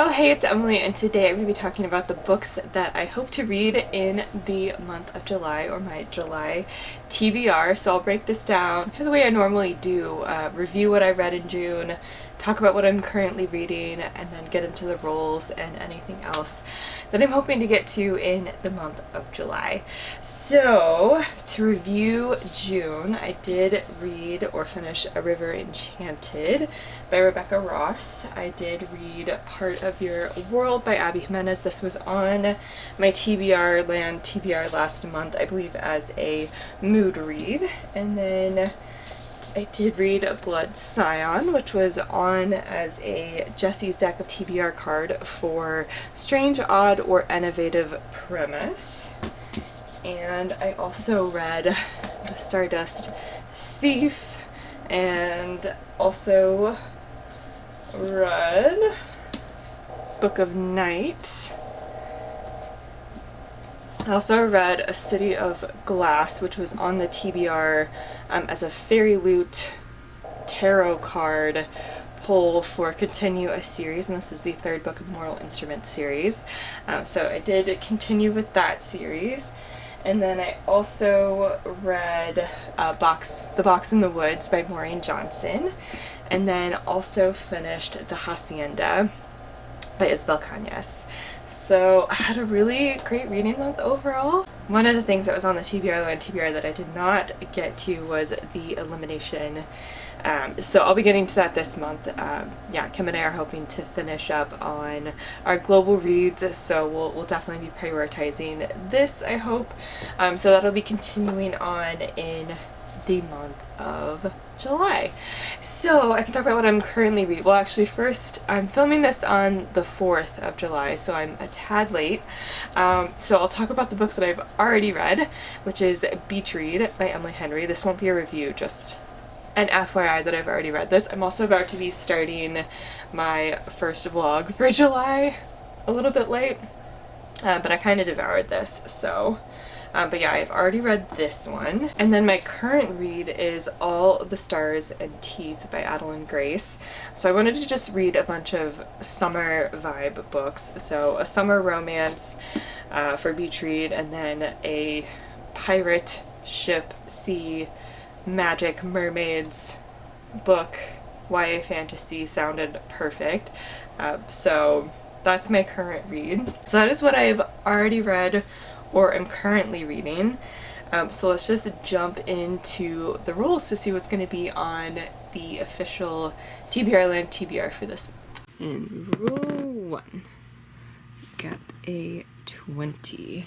Oh hey, it's Emily, and today I'm going to be talking about the books that I hope to read in the month of July, or my July TBR. So I'll break this down the way I normally do, review what I read in June, talk about what I'm currently reading, and then get into the roles and anything else that I'm hoping to get to in the month of July. So, to review June, I did read or finish A River Enchanted by Rebecca Ross. I did read Part of Your World by Abby Jimenez. This was on my TBRLand TBR last month, I believe, as a mood read. And then I did read Blood Scion, which was on as a Jesse's deck of TBR card for strange, odd, or innovative premise. And I also read The Stardust Thief, and also read Book of Night. I also read A City of Glass, which was on the TBR as a Fairy Loot tarot card pull for Continue a Series, and this is the third book of the Mortal Instruments series. So I did continue with that series. And then I also read The Box in the Woods by Maureen Johnson, and then also finished The Hacienda by Isabel Cañas. So I had a really great reading month overall. One of the things that was on the TBRLand TBR that I did not get to was the elimination. So I'll be getting to that this month. Yeah, Kim and I are hoping to finish up on our global reads, so we'll definitely be prioritizing this, I hope. So that'll be continuing on in the month of July. So I can talk about what I'm currently reading. Well, actually, first, I'm filming this on the 4th of July, so I'm a tad late. So I'll talk about the book that I've already read, which is Beach Read by Emily Henry. This won't be a review, just an FYI that I've already read this. I'm also about to be starting my first vlog for July, a little bit late, but I kind of devoured this, so. But yeah, I've already read this one. And then my current read is All the Stars and Teeth by Adeline Grace. So I wanted to just read a bunch of summer vibe books. So a summer romance for beach read, and then a pirate ship sea magic mermaids book. YA fantasy sounded perfect. So that's my current read. So that is what I've already read or am currently reading. So let's just jump into the rules to see what's going to be on the official TBRLand TBR for this. In rule 1, got a 20.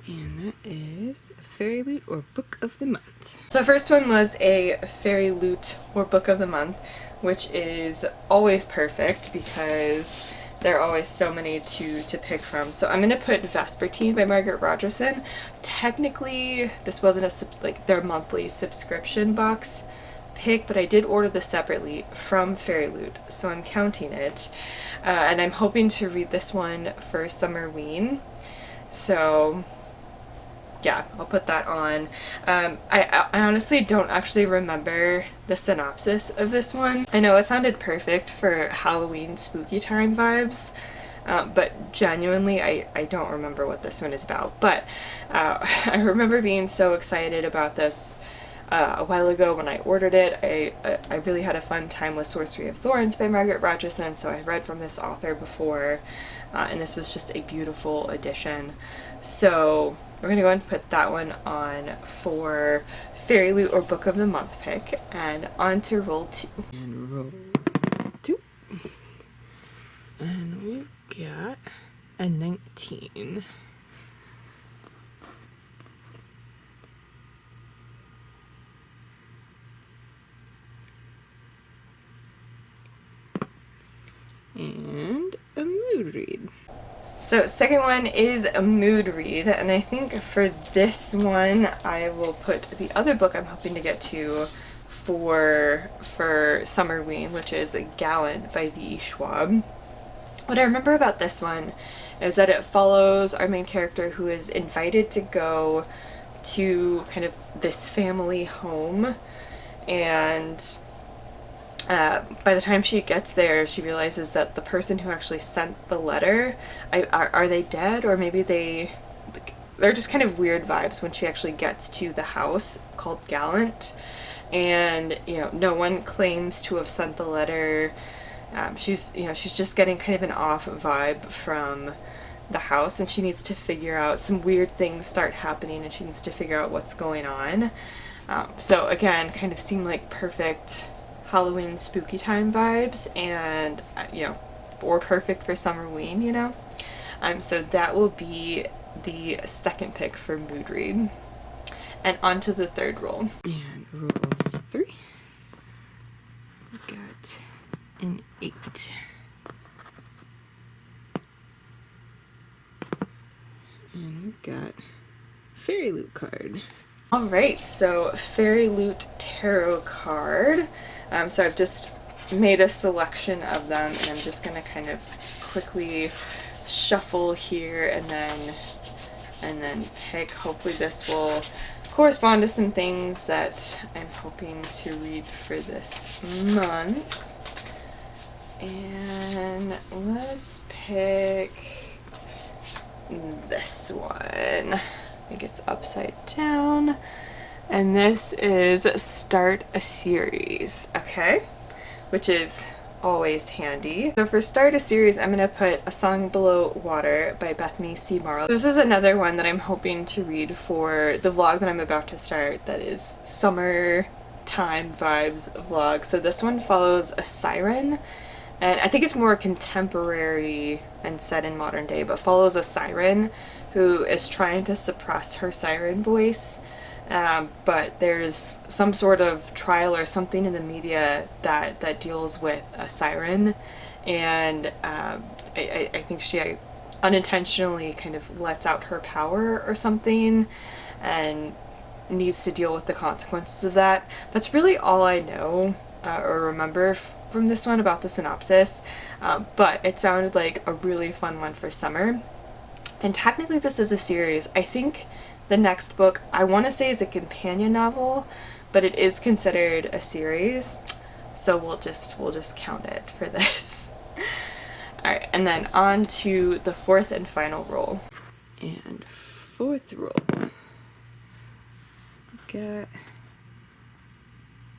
And that is Fairy Loot or Book of the Month. So the first one was a Fairy Loot or Book of the Month, which is always perfect because there are always so many to pick from. So I'm going to put Vespertine by Margaret Rogerson. Technically, this wasn't like their monthly subscription box pick, but I did order this separately from Fairy Loot, so I'm counting it. And I'm hoping to read this one for Summerween. So yeah, I'll put that on. I honestly don't actually remember the synopsis of this one. I know it sounded perfect for Halloween spooky time vibes, but genuinely I don't remember what this one is about. But I remember being so excited about this a while ago when I ordered it. I really had a fun time with Sorcery of Thorns by Margaret Rogerson, so I read from this author before, and this was just a beautiful addition. So we're going to go ahead and put that one on for Fairy Loot or Book of the Month pick, and on to roll 2. And roll 2. And we got a 19. And a mood read. So second one is a mood read, and I think for this one I will put the other book I'm hoping to get to for Summerween, which is Gallant by V.E. Schwab. What I remember about this one is that it follows our main character who is invited to go to kind of this family home, and by the time she gets there, she realizes that the person who actually sent the letter, are they dead, or maybe they're just kind of weird vibes when she actually gets to the house called Gallant, and no one claims to have sent the letter. She's just getting kind of an off vibe from the house, and she needs to figure out, some weird things start happening, and she needs to figure out what's going on. So again, kind of seem like perfect Halloween spooky time vibes, and or perfect for Summerween, so that will be the second pick for mood read. And on to the third roll. And roll 3. We got an 8. And we've got Fairy Loot card. Alright, so Fairy Loot Tarot card. So I've just made a selection of them, and I'm just going to kind of quickly shuffle here and then pick. Hopefully this will correspond to some things that I'm hoping to read for this month. And let's pick this one. I think it's upside down. And this is Start a Series, okay? Which is always handy. So for Start a Series, I'm gonna put A Song Below Water by Bethany C. Morrow. This is another one that I'm hoping to read for the vlog that I'm about to start, that is summer time vibes vlog. So this one follows a siren, and I think it's more contemporary and set in modern day, but follows a siren who is trying to suppress her siren voice. But there's some sort of trial or something in the media that deals with a siren, and I think she unintentionally kind of lets out her power or something, and needs to deal with the consequences of that. That's really all I know or remember from this one about the synopsis, but it sounded like a really fun one for summer. And technically this is a series. I think the next book, I want to say, is a companion novel, but it is considered a series, so we'll just count it for this. Alright, and then on to the fourth and final roll. And fourth roll, got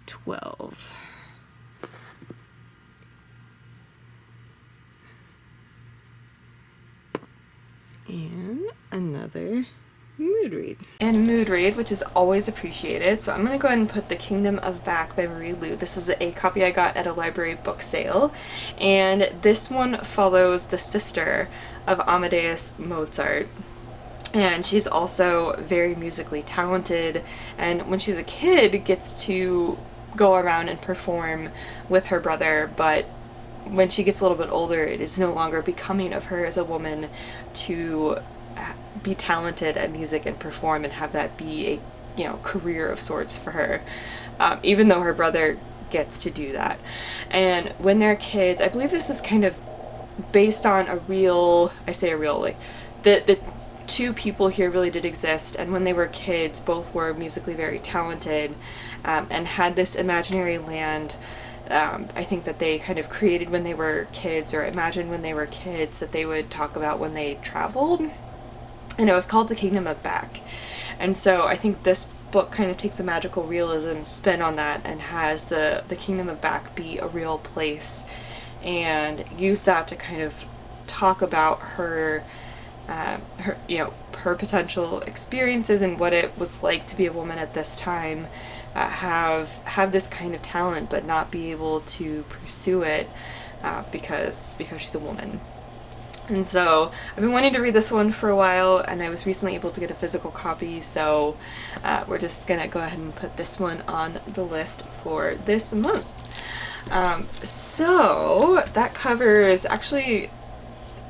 12. And another mood read. And mood read, which is always appreciated. So I'm going to go ahead and put The Kingdom of Back by Marie Lu. This is a copy I got at a library book sale. And this one follows the sister of Amadeus Mozart. And she's also very musically talented. And when she's a kid, gets to go around and perform with her brother. But when she gets a little bit older, it is no longer becoming of her as a woman to be talented at music and perform and have that be a career of sorts for her, even though her brother gets to do that. And when they're kids, I believe this is kind of based on a real, I say a real, like the two people here really did exist, and when they were kids both were musically very talented, and had this imaginary land I think that they kind of created when they were kids, or imagined when they were kids, that they would talk about when they traveled. And it was called The Kingdom of Back. And so I think this book kind of takes a magical realism spin on that, and has the Kingdom of Back be a real place, and use that to kind of talk about her potential experiences and what it was like to be a woman at this time, have this kind of talent but not be able to pursue it because she's a woman. And so I've been wanting to read this one for a while, and I was recently able to get a physical copy, so we're just gonna go ahead and put this one on the list for this month. So that covers actually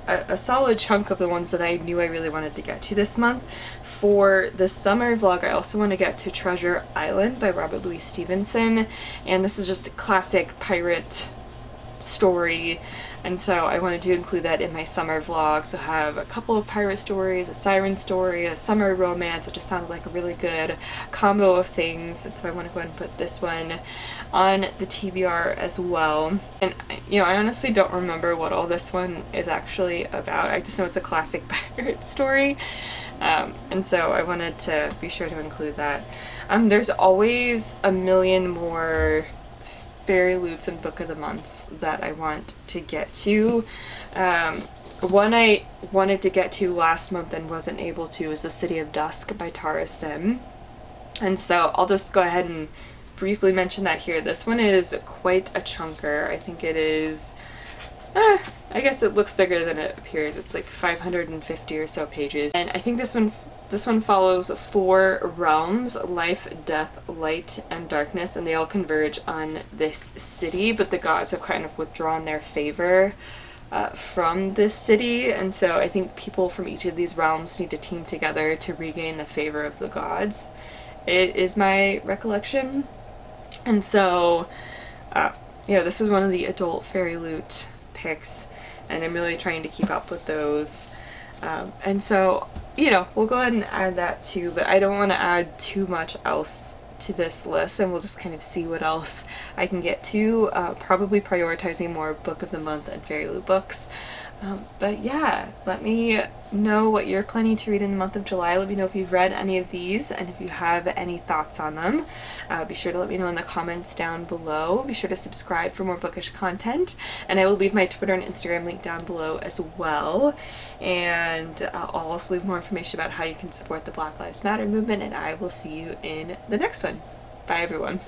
a solid chunk of the ones that I knew I really wanted to get to this month. For the summer vlog, I also want to get to Treasure Island by Robert Louis Stevenson, and this is just a classic pirate story, and so I wanted to include that in my summer vlog. So I have a couple of pirate stories, a siren story, a summer romance. It just sounded like a really good combo of things, and so I want to go ahead and put this one on the TBR as well. And you know, I honestly don't remember what all this one is actually about. I just know it's a classic pirate story, and so I wanted to be sure to include that. There's always a million more fairy loots and book of the month that I want to get to. One I wanted to get to last month and wasn't able to is The City of Dusk by Tara Sim. And so I'll just go ahead and briefly mention that here. This one is quite a chunker. I think it is, I guess it looks bigger than it appears. It's like 550 or so pages. And I think this one follows 4 realms: life, death, light, and darkness, and they all converge on this city, but the gods have kind of withdrawn their favor from this city, and so I think people from each of these realms need to team together to regain the favor of the gods. It is my recollection. And so, you know, this is one of the adult fairy loot picks, and I'm really trying to keep up with those. And so, you know, we'll go ahead and add that too, but I don't want to add too much else to this list, and we'll just kind of see what else I can get to, probably prioritizing more book of the month and fairy loot books. But yeah, let me know what you're planning to read in the month of July. Let me know if you've read any of these and if you have any thoughts on them. Be sure to let me know in the comments down below. Be sure to subscribe for more bookish content, and I will leave my Twitter and Instagram link down below as well. And I'll also leave more information about how you can support the Black Lives Matter movement, and I will see you in the next one. Bye everyone.